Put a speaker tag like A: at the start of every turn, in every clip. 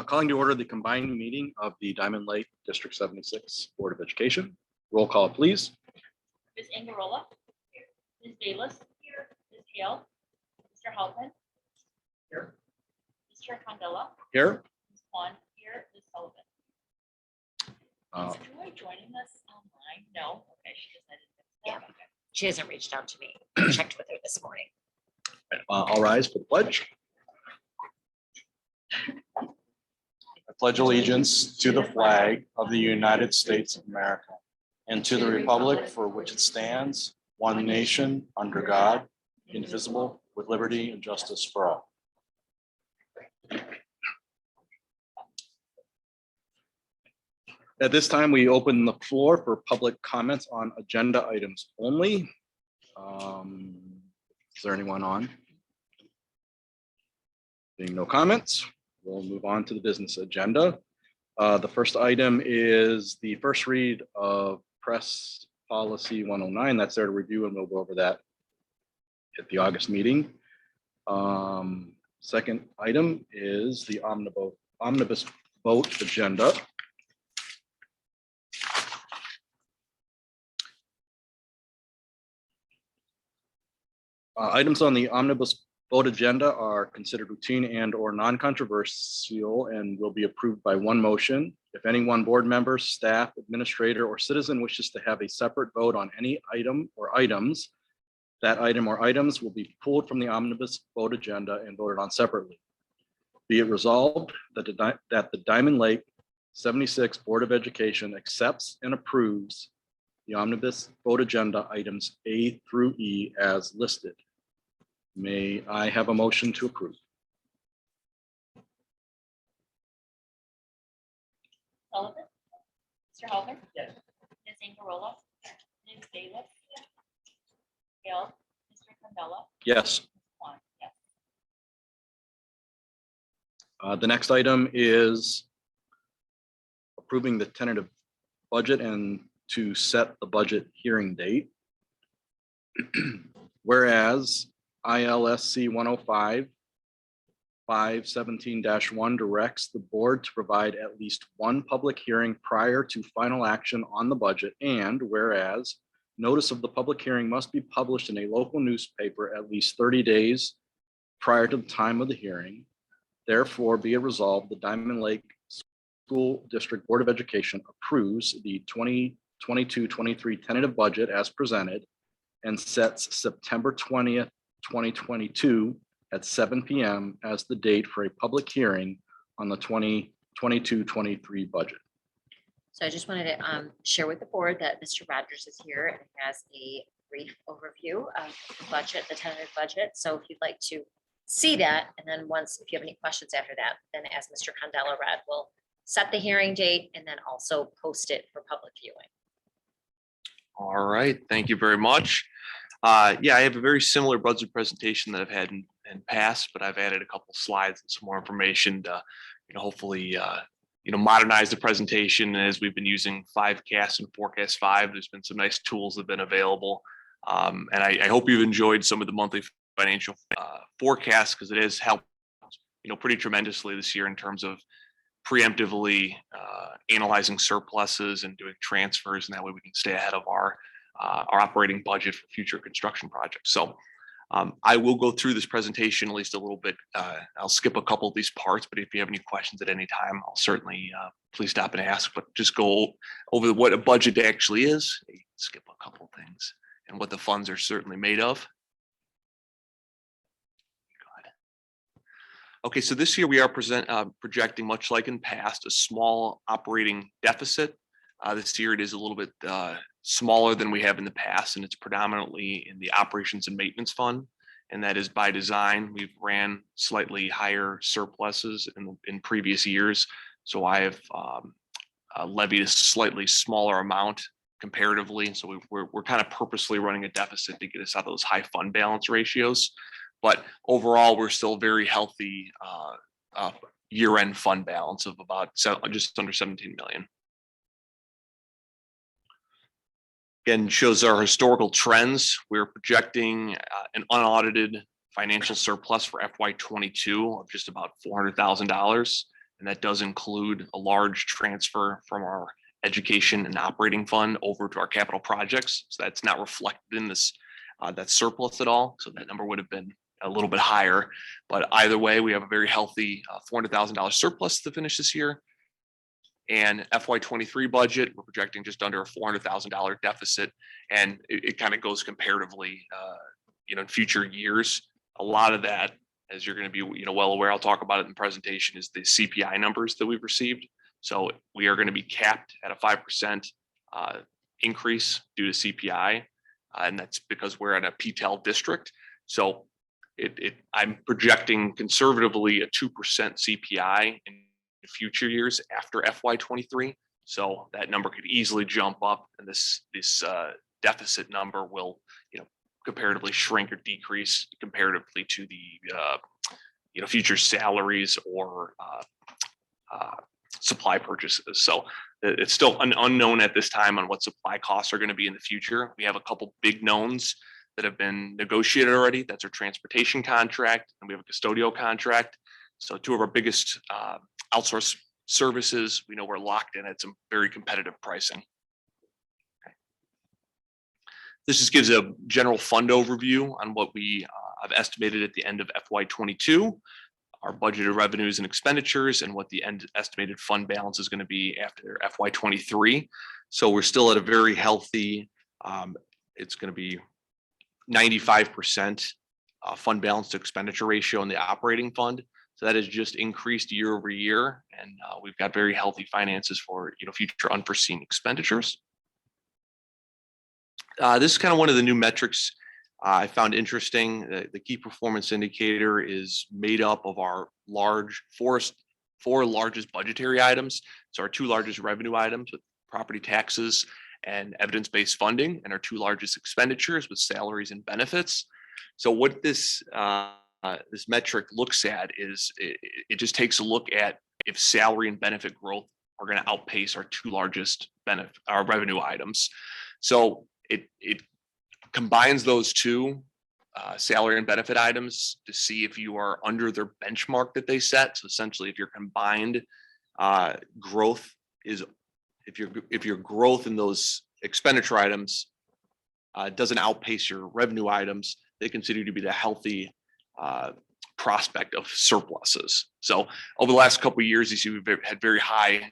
A: Calling to order the combined meeting of the Diamond Lake District 76 Board of Education. Roll call, please.
B: Ms. Angarola. Here. Ms. Bayless. Here. Ms. Hale. Mr. Halpin. Here. Mr. Condella.
A: Here.
B: Ms. Kwan. Here. Ms. Sullivan. Is Joy joining us online? No. Okay, she decided to.
C: Yeah.
B: Okay.
C: She hasn't reached out to me. I checked with her this morning.
A: All rise for the pledge. I pledge allegiance to the flag of the United States of America and to the republic for which it stands, one nation, under God, indivisible, with liberty and justice for all. At this time, we open the floor for public comments on agenda items only. Is there anyone on? Being no comments, we'll move on to the business agenda. The first item is the first read of Press Policy 109. That's there to review, and we'll go over that at the August meeting. Second item is the omnibus vote agenda. Items on the omnibus vote agenda are considered routine and or non-controversial and will be approved by one motion. If any one board member, staff, administrator, or citizen wishes to have a separate vote on any item or items, that item or items will be pulled from the omnibus vote agenda and voted on separately. Be it resolved that the Diamond Lake 76 Board of Education accepts and approves the omnibus vote agenda items A through E as listed. May I have a motion to approve?
B: Sullivan. Mr. Halpin. Yes. Ms. Angarola. Ms. Bayless. Hale. Mr. Condella.
A: Yes.
B: Ms. Kwan. Yes.
A: The next item is approving the tentative budget and to set the budget hearing date. Whereas ILSC 105-517-1 directs the board to provide at least one public hearing prior to final action on the budget, and whereas notice of the public hearing must be published in a local newspaper at least 30 days prior to the time of the hearing, therefore be it resolved, the Diamond Lake School District Board of Education approves the 2022-23 tentative budget as presented and sets September 20th, 2022 at 7 p.m. as the date for a public hearing on the 2022-23 budget.
C: So I just wanted to share with the board that Mr. Rogers is here and has a brief overview of the budget, the tentative budget. So if you'd like to see that, and then if you have any questions after that, then as Mr. Condella read, we'll set the hearing date and then also post it for public viewing.
D: All right, thank you very much. Yeah, I have a very similar budget presentation that I've had in past, but I've added a couple slides and some more information to, hopefully, modernize the presentation. As we've been using 5Cast and Forecast 5, there's been some nice tools that have been available. And I hope you've enjoyed some of the monthly financial forecasts, because it has helped, pretty tremendously this year in terms of preemptively analyzing surpluses and doing transfers, and that way we can stay ahead of our operating budget for future construction projects. So I will go through this presentation at least a little bit. I'll skip a couple of these parts, but if you have any questions at any time, I'll certainly please stop and ask, but just go over what a budget actually is, skip a couple of things, and what the funds are certainly made of. Okay, so this year we are projecting, much like in past, a small operating deficit. This year it is a little bit smaller than we have in the past, and it's predominantly in the operations and maintenance fund. And that is by design. We've ran slightly higher surpluses in previous years. So I have levied a slightly smaller amount comparatively. So we're kind of purposely running a deficit to get us out of those high fund balance ratios. But overall, we're still very healthy year-end fund balance of about just under 17 million. Again, shows our historical trends. We're projecting an unaudited financial surplus for FY22 of just about $400,000. And that does include a large transfer from our education and operating fund over to our capital projects. So that's not reflected in this, that surplus at all. So that number would have been a little bit higher, but either way, we have a very healthy $400,000 surplus to finish this year. And FY23 budget, we're projecting just under a $400,000 deficit. And it kind of goes comparatively, in future years. A lot of that, as you're going to be, well aware, I'll talk about it in the presentation, is the CPI numbers that we've received. So we are going to be capped at a 5% increase due to CPI. And that's because we're at a PTEL district. So I'm projecting conservatively a 2% CPI in future years after FY23. So that number could easily jump up, and this deficit number will, comparatively shrink or decrease comparatively to the, future salaries or supply purchases. So it's still unknown at this time on what supply costs are going to be in the future. We have a couple big knowns that have been negotiated already. That's our transportation contract, and we have a custodial contract. So two of our biggest outsourced services, we know we're locked in at some very competitive pricing. Okay. This just gives a general fund overview on what we have estimated at the end of FY22, our budgeted revenues and expenditures, and what the end estimated fund balance is going to be after FY23. So we're still at a very healthy, it's going to be 95% fund balance to expenditure ratio in the operating fund. So that has just increased year over year, and we've got very healthy finances for future unforeseen expenditures. This is kind of one of the new metrics I found interesting. The key performance indicator is made up of our four largest budgetary items. So our two largest revenue items with property taxes and evidence-based funding, and our two largest expenditures with salaries and benefits. So what this metric looks at is it just takes a look at if salary and benefit growth are going to outpace our two largest our revenue items. So it combines those two salary and benefit items to see if you are under their benchmark that they set. So essentially, if your combined growth is, if your growth in those expenditure items doesn't outpace your revenue items, they consider you to be the healthy prospect of surpluses. So over the last couple of years, you see we've had very high,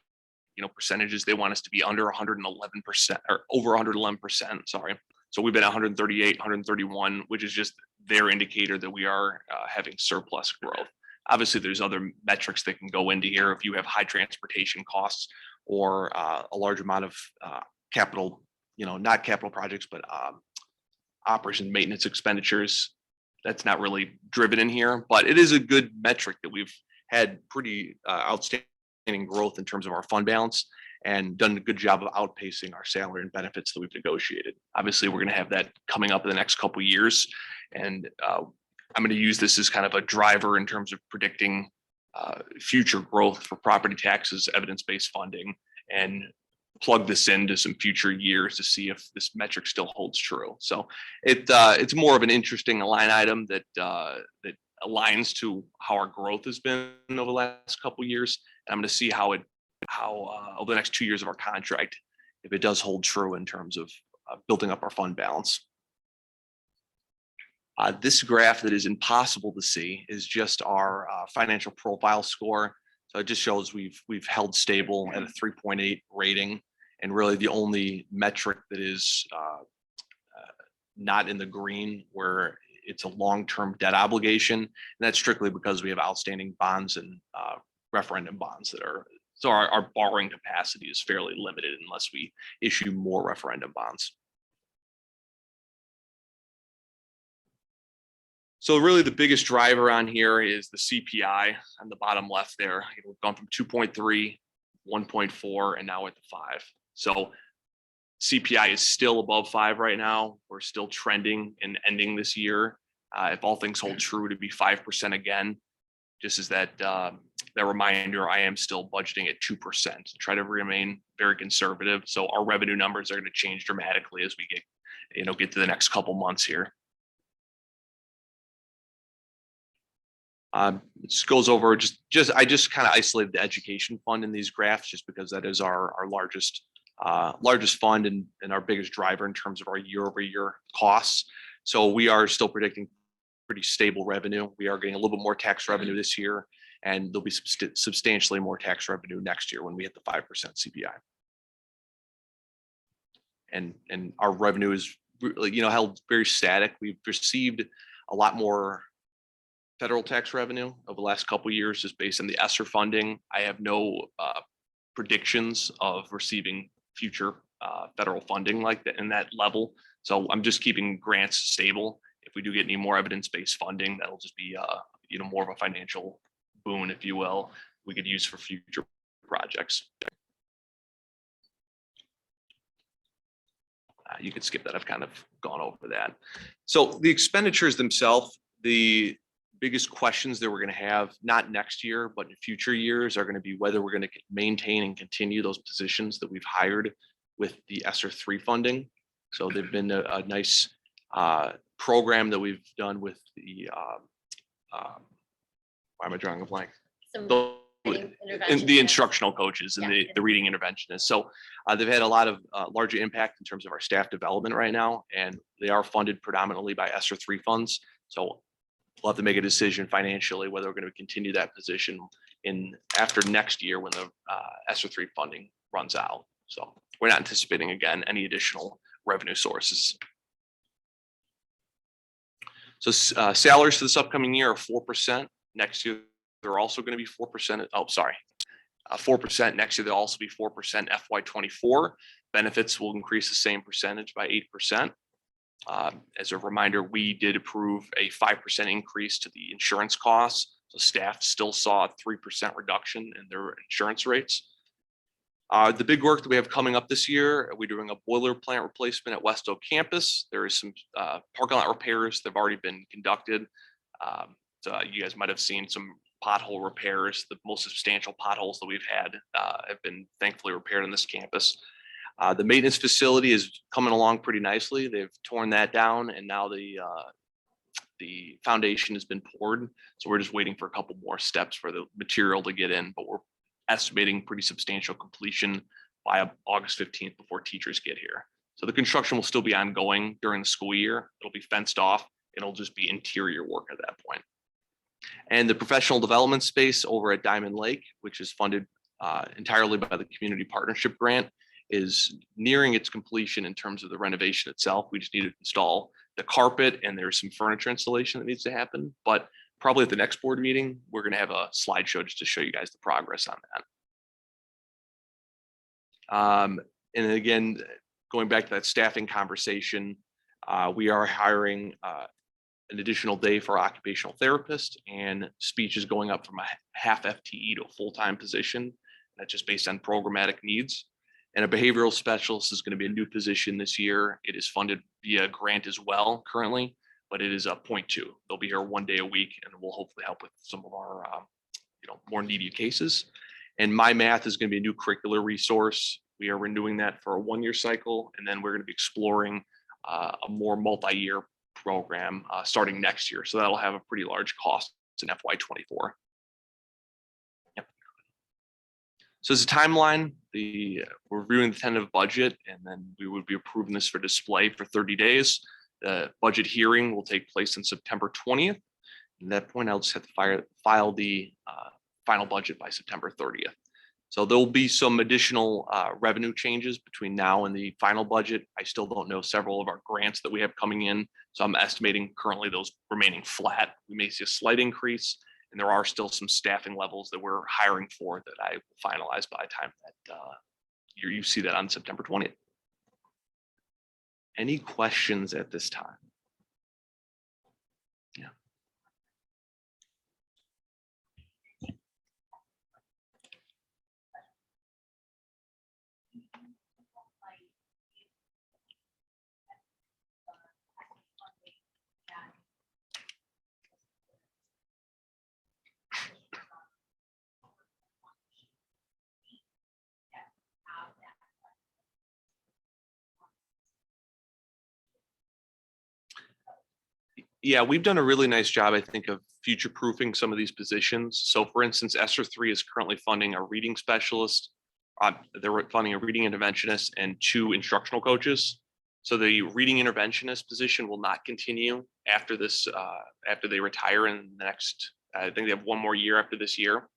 D: percentages. They want us to be under 111% or over 111%. Sorry. So we've been 138, 131, which is just their indicator that we are having surplus growth. Obviously, there's other metrics that can go into here. If you have high transportation costs or a large amount of capital, not capital projects, but operation maintenance expenditures, that's not really driven in here, but it is a good metric that we've had pretty outstanding growth in terms of our fund balance and done a good job of outpacing our salary and benefits that we've negotiated. Obviously, we're going to have that coming up in the next couple of years. And I'm going to use this as kind of a driver in terms of predicting future growth for property taxes, evidence-based funding, and plug this into some future years to see if this metric still holds true. So it's more of an interesting line item that aligns to how our growth has been over the last couple of years. And I'm going to see how over the next 2 years of our contract, if it does hold true in terms of building up our fund balance. This graph that is impossible to see is just our financial profile score. So it just shows we've held stable at a 3.8 rating, and really the only metric that is not in the green where it's a long-term debt obligation, and that's strictly because we have outstanding bonds and referendum bonds that are, so our borrowing capacity is fairly limited unless we issue more referendum bonds. So really the biggest driver on here is the CPI on the bottom left there. We've gone from 2.3, 1.4, and now at the 5. So CPI is still above 5 right now. We're still trending and ending this year. If all things hold true, to be 5% again. Just as that reminder, I am still budgeting at 2%. Try to remain very conservative. So our revenue numbers are going to change dramatically as we get to the next couple months here. This goes over I just kind of isolated the education fund in these graphs just because that is our largest fund and our biggest driver in terms of our year-over-year costs. So we are still predicting pretty stable revenue. We are getting a little bit more tax revenue this year, and there'll be substantially more tax revenue next year when we hit the 5% CPI. And our revenue is held very static. We've received a lot more federal tax revenue over the last couple of years just based on the ESSER funding. I have no predictions of receiving future federal funding like that in that level. So I'm just keeping grants stable. If we do get any more evidence-based funding, that'll just be more of a financial boon, if you will, we could use for future projects. You could skip that. I've kind of gone over that. So the expenditures themselves, the biggest questions that we're going to have, not next year, but in future years, are going to be whether we're going to maintain and continue those positions that we've hired with the ESSER 3 funding. So they've been a nice program that we've done with the, why am I drawing a blank? The instructional coaches and the reading interventionists. So they've had a lot of larger impact in terms of our staff development right now, and they are funded predominantly by ESSER 3 funds. So we'll have to make a decision financially whether we're going to continue that position after next year when the ESSER 3 funding runs out. So we're not anticipating, again, any additional revenue sources. So salaries for this upcoming year are 4%. Next year, they're also going to be 4%. Oh, sorry. 4% next year. They'll also be 4% FY24. Benefits will increase the same percentage by 8%. As a reminder, we did approve a 5% increase to the insurance costs. So staff still saw a 3% reduction in their insurance rates. The big work that we have coming up this year, we're doing a boiler plant replacement at Westo campus. There is some parking lot repairs that have already been conducted. So you guys might have seen some pothole repairs. The most substantial potholes that we've had have been thankfully repaired on this campus. The maintenance facility is coming along pretty nicely. They've torn that down, and now the foundation has been poured. So we're just waiting for a couple more steps for the material to get in, but we're estimating pretty substantial completion by August 15th before teachers get here. So the construction will still be ongoing during the school year. It'll be fenced off. It'll just be interior work at that point. And the professional development space over at Diamond Lake, which is funded entirely by the community partnership grant, is nearing its completion in terms of the renovation itself. We just need to install the carpet, and there's some furniture installation that needs to happen. But probably at the next board meeting, we're going to have a slideshow just to show you guys the progress on that. And again, going back to that staffing conversation, we are hiring an additional day for occupational therapist, and speech is going up from a half FTE to a full-time position. That's just based on programmatic needs. And a behavioral specialist is going to be a new position this year. It is funded via grant as well currently, but it is a 0.2. They'll be here 1 day a week, and will hopefully help with some of our more needy cases. And My Math is going to be a new curricular resource. We are renewing that for a 1-year cycle, and then we're going to be exploring a more multi-year program starting next year. So that'll have a pretty large cost in FY24. Yep. So as a timeline, we're reviewing the tentative budget, and then we would be approving this for display for 30 days. The budget hearing will take place on September 20th. At that point, I'll just have to file the final budget by September 30th. So there'll be some additional revenue changes between now and the final budget. I still don't know several of our grants that we have coming in. So I'm estimating currently those remaining flat. We may see a slight increase, and there are still some staffing levels that we're hiring for that I will finalize by the time that you see that on September 20th. Any questions at this time? Yeah. Yeah, we've done a really nice job, I think, of future proofing some of these positions. So for instance, ESSER 3 is currently funding a reading specialist. They're funding a reading interventionist and 2 instructional coaches. So the reading interventionist position will not continue after this, after they retire in the next, I think they have 1 more year after this year.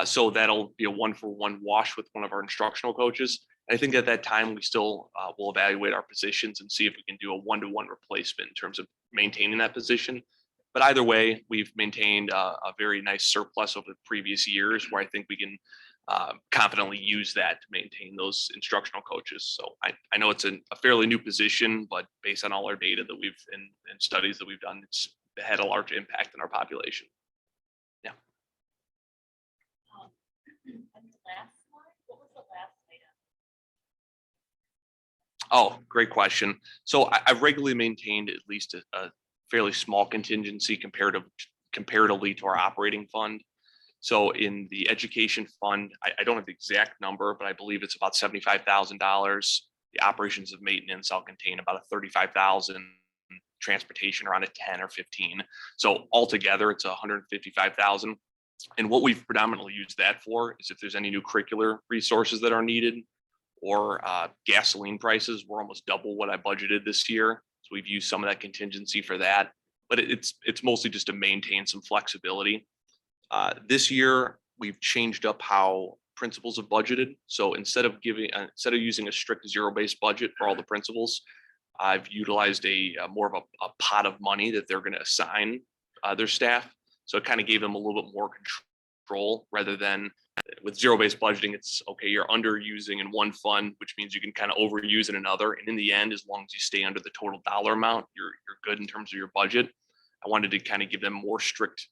D: So that'll be a 1-for-1 wash with one of our instructional coaches. I think at that time, we still will evaluate our positions and see if we can do a 1-to-1 replacement in terms of maintaining that position. But either way, we've maintained a very nice surplus over the previous years where I think we can confidently use that to maintain those instructional coaches. So I know it's a fairly new position, but based on all our data that we've and studies that we've done, it's had a large impact on our population.
B: On the last slide, what was the last item?
D: Oh, great question. So I've regularly maintained at least a fairly small contingency comparatively to our operating fund. So in the education fund, I don't have the exact number, but I believe it's about $75,000. The operations of maintenance, I'll contain about a 35,000, transportation around a 10 or 15. So altogether, it's 155,000. And what we've predominantly used that for is if there's any new curricular resources that are needed, or gasoline prices were almost double what I budgeted this year. So we've used some of that contingency for that, but it's mostly just to maintain some flexibility. This year, we've changed up how principals have budgeted. So instead of using a strict zero-based budget for all the principals, I've utilized more of a pot of money that they're going to assign their staff. So it kind of gave them a little bit more control rather than with zero-based budgeting. It's okay, you're underusing in one fund, which means you can kind of overuse in another. And in the end, as long as you stay under the total dollar amount, you're good in terms of your budget. I wanted to kind of give them more strict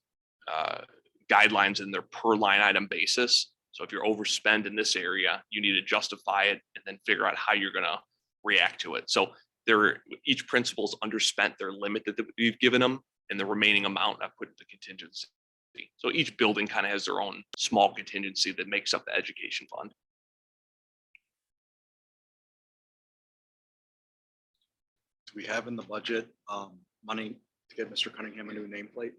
D: guidelines in their per line item basis. So if you're overspend in this area, you need to justify it and then figure out how you're going to react to it. So each principal's underspent their limit that we've given them, and the remaining amount I put into contingency. So each building kind of has their own small contingency that makes up the education fund.
A: Do we have in the budget money to get Mr. Cunningham a new nameplate?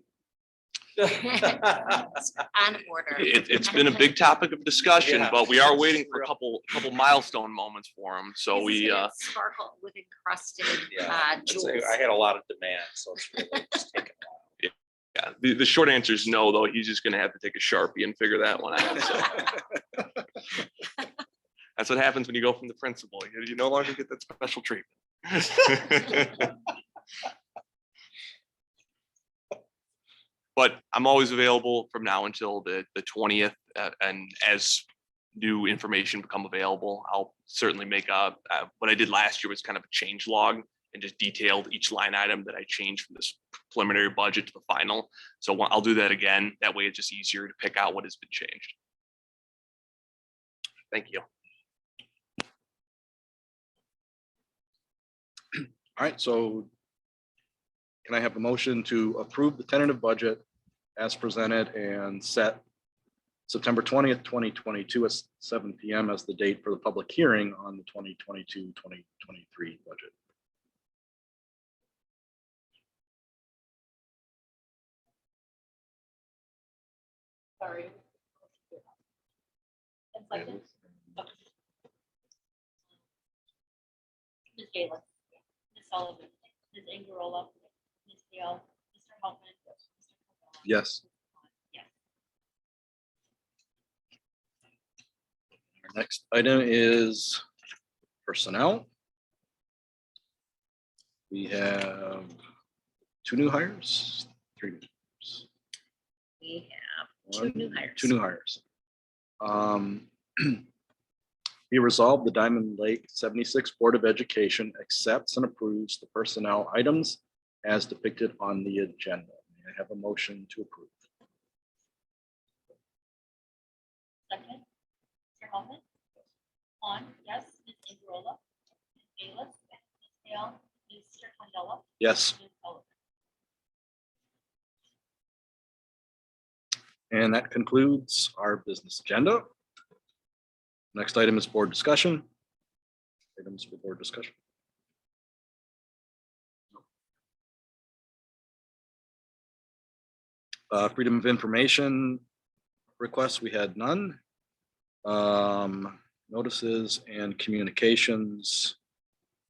C: On order.
D: It's been a big topic of discussion,
A: Yeah.
D: but we are waiting for a couple milestone moments for him. So
C: This is
D: we
C: gonna sparkle with encrusted
E: It's
C: jewels.
E: I had a lot of demand, so it's really just taking a while.
D: yeah, the short answer is no, though. He's just going to have to take a Sharpie and figure that one out. So that's what happens when you go from the principal. You no longer get that special treatment. But I'm always available from now until the 20th. And as new information become available, I'll certainly make what I did last year was kind of a change log and just detailed each line item that I changed from this preliminary budget to the final. So I'll do that again. That way it's just easier to pick out what has been changed. Thank you.
A: All right, so can I have a motion to approve the tentative budget as presented and set September 20th, 2022 at 7 p.m. as the date for the public hearing on the 2022-2023 budget?
B: Sorry. And second. Okay. Ms. Galen. Ms. Sullivan. Ms. Ingerola. Ms. Hale. Mr. Hoffman. Mr. Cavella.
A: Yes.
B: Yes.
A: Our next item is personnel. We have 2 new hires, 3 new hires.
C: We have 2 new hires.
A: 2 new hires. Be resolved, the Diamond Lake 76 Board of Education accepts and approves the personnel items as depicted on the agenda. May I have a motion to approve?
B: Second. Mr. Hoffman. On, yes. Ms. Ingerola. Ms. Bayless. Ms. Hale. Mr. Candela.
A: Yes,
B: Ms. Sullivan.
A: and that concludes our business agenda. Next item is board discussion. Items for board discussion. Freedom of information requests, we had none. Notices and communications.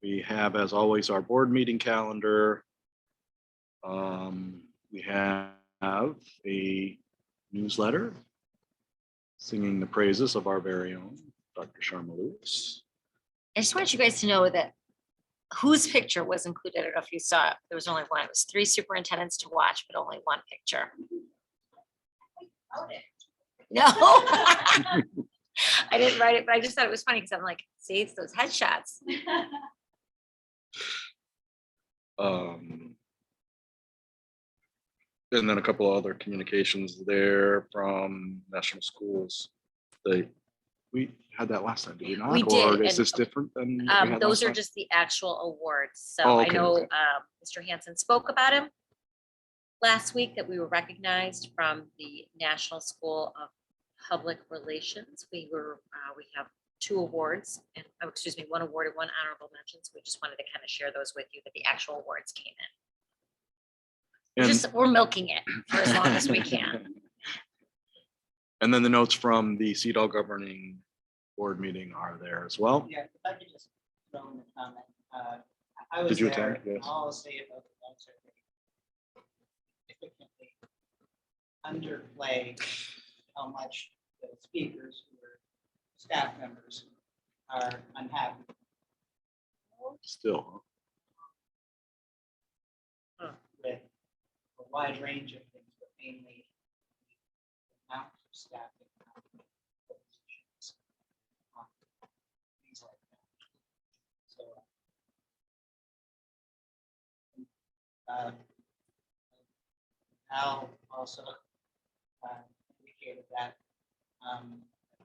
A: We have, as always, our board meeting calendar. We have a newsletter singing the praises of our very own Dr. Sharma Lewis.
C: I just want you guys to know that whose picture was included. I don't know if you saw it. There was only one. It was 3 superintendents to watch, but only one picture. No. I didn't write it, but I just thought it was funny because I'm like, see, it's those headshots.
A: And then a couple of other communications there from national schools. We had that last time, did we not?
C: We
A: Or
C: did,
A: is
C: and,
A: this different than? what we had
C: Those
A: last
C: are
A: time?
C: just the actual awards. So
A: Oh,
C: I
A: okay,
C: know
A: okay.
C: Mr. Hanson spoke about him last week, that we were recognized from the National School of Public Relations. We have 2 awards and, excuse me, 1 award and 1 honorable mention. So we just wanted to kind of share those with you, that the actual awards came in.
A: And-
C: We're milking it for as long as we can.
A: And then the notes from the CEDAW governing board meeting are there as well.
F: Yeah, if I could just throw in a comment. I was
A: Did you
F: there,
A: attend? Yes.
F: all I'll say about the budget. Significantly underplay how much the speakers who are staff members are unhappy
A: Still,
F: with a wide range of things, but mainly the amount of staffing. Positions, things like that. So Al also indicated that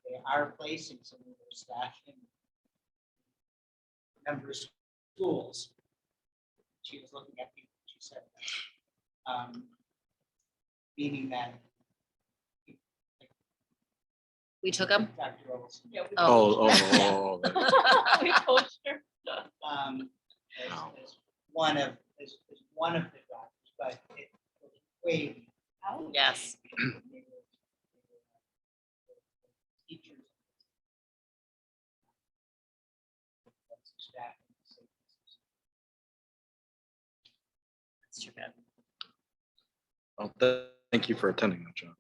F: they are placing some of their staff in members' schools. She was looking at people, she said that. Meaning that
C: We took them.
F: Dr. Olson,
B: Yeah, we-
A: oh,
B: We coached her.
F: as one of the doctors, but it was way.
B: Oh.
C: Yes.
F: Teachers. Staff.
C: That's too bad.
A: well, thank you for attending that, John.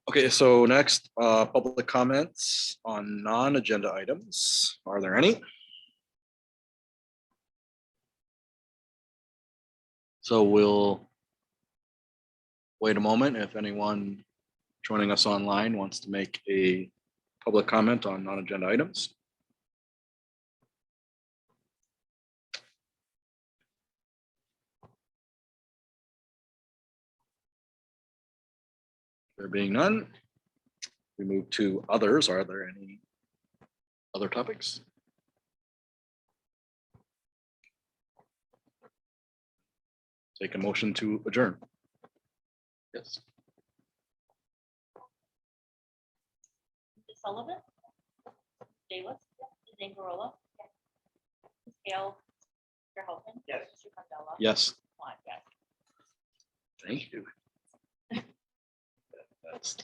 A: Okay, so next, public comments on non-agenda items. Are there any? So we'll wait a moment if anyone joining us online wants to make a public comment on non-agenda items. There being none, we move to others. Are there any other topics? Take a motion to adjourn. Yes.
B: Mrs. Sullivan? Davis? Ms. Angarola? Ms. Hale? Mr. Halpin?
F: Yes.
B: Mr. Candela?
A: Yes,
B: Yes.
A: thank you. That's